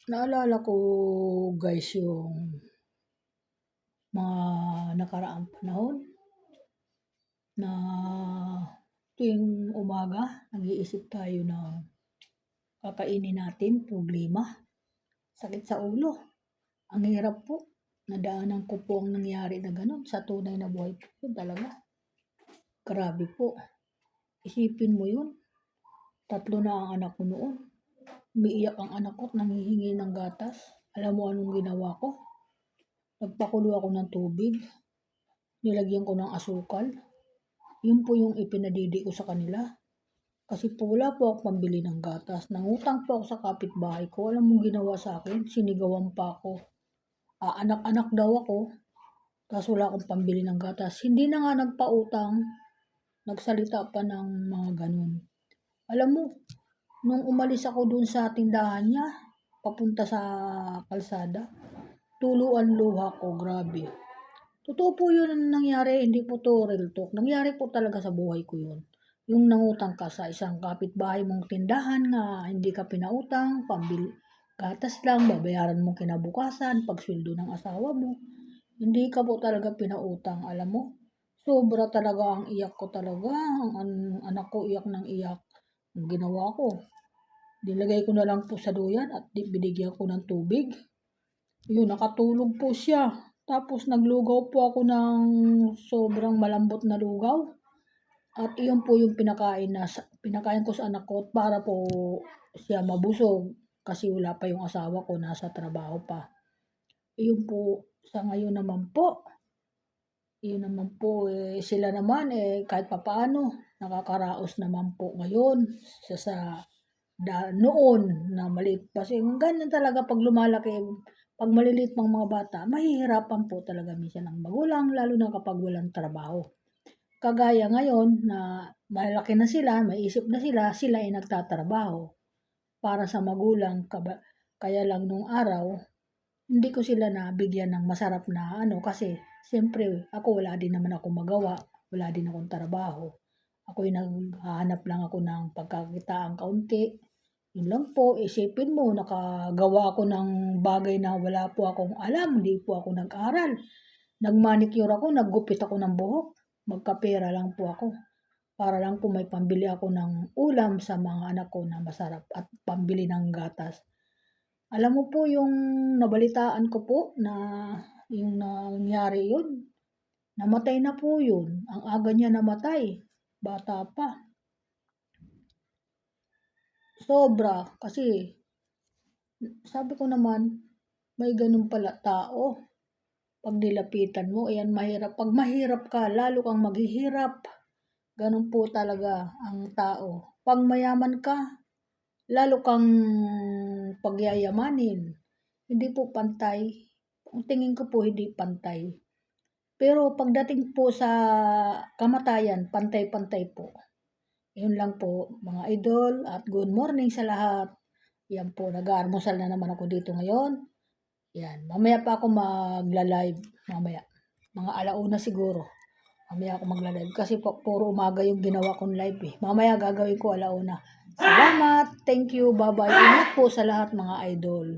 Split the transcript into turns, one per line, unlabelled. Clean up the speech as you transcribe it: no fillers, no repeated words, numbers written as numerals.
Naalala ko guys yung mga nakaraang panahon na tuwing umaga nag-iisip tayo na kakainin natin problema, sakit sa ulo. Ang hirap po. Nadaanan ko po ang nangyari na gano'n sa tunay na buhay po yun talaga. Grabe po. Isipin mo yun. 3 na ang anak ko noon. Umiiyak ang anak ko at nanghihingi ng gatas. Alam mo anong ginawa ko? Nagpakulo ako ng tubig. Nilagyan ko ng asukal. Yun po yung ipinadidi ko sa kanila. Kasi po wala po akong pambili ng gatas. Nangutang po ako sa kapitbahay ko. Alam mo ginawa sa akin? Sinigawan pa ako. Anak-anak daw ako. Tapos wala akong pambili ng gatas. Hindi na nga nagpautang. Nagsalita pa ng mga ganun. Alam mo, nung umalis ako dun sa tindahan niya, papunta sa kalsada, tuluan luha ko, grabe. Totoo po yun ang nangyari, hindi po to real talk. Nangyari po talaga sa buhay ko yun. Yung nangutang ka sa isang kapitbahay mong tindahan nga hindi ka pinautang, pambili, gatas lang, babayaran mo kinabukasan, pagsweldo ng asawa mo. Hindi ka po talaga pinautang, alam mo? Sobra talaga ang iyak ko talaga. Ang anak ko iyak ng iyak. Ang ginawa ko, nilagay ko na lang po sa duyan at binigyan ko ng tubig. Yun, nakatulog po siya. Tapos naglugaw po ako ng sobrang malambot na lugaw. At iyon po yung pinakain ko sa anak ko para po siya mabusog. Kasi wala pa yung asawa ko, nasa trabaho pa. Iyon po, sa ngayon naman po, yun naman po, sila naman kahit papaano, nakakaraos naman po ngayon sa noon na maliit pa. Kasi ganyan talaga pag lumalaki, pag maliliit pang mga bata, mahihirapan po talaga minsan ang magulang, lalo na kapag walang trabaho. Kagaya ngayon na malaki na sila, may isip na sila ay nagtatrabaho para sa magulang. Kaya lang nung araw, hindi ko sila nabigyan ng masarap na kasi siyempre ako wala din naman akong magawa, wala din akong trabaho. Ako'y naghahanap lang ako ng pagkakitaan kaunti. Yun lang po, isipin mo, nakagawa ako ng bagay na wala po akong alam, hindi po ako nag-aral. Nag-manicure ako, naggupit ako ng buhok, magkapera lang po ako. Para lang po may pambili ako ng ulam sa mga anak ko na masarap at pambili ng gatas. Alam mo po yung nabalitaan ko po na yung nangyari yun, namatay na po yun. Ang aga niya namatay, bata pa. Sobra, kasi sabi ko naman, may ganun pala tao. Pag nilapitan mo, ayan mahirap. Pag mahirap ka, lalo kang maghihirap. Ganun po talaga ang tao. Pag mayaman ka, lalo kang pagyayamanin. Hindi po pantay. Ang tingin ko po hindi pantay. Pero pagdating po sa kamatayan, pantay-pantay po. Yun lang po mga idol at good morning sa lahat. Yan po, nag-aalmusal na naman ako dito ngayon. Yan, mamaya pa ako magla-live mamaya. Mga 1:00 siguro. Mamaya ako magla-live kasi puro umaga yung ginawa kong live eh. Mamaya gagawin ko 1:00. Salamat, thank you, bye-bye. Ingat po sa lahat mga idol.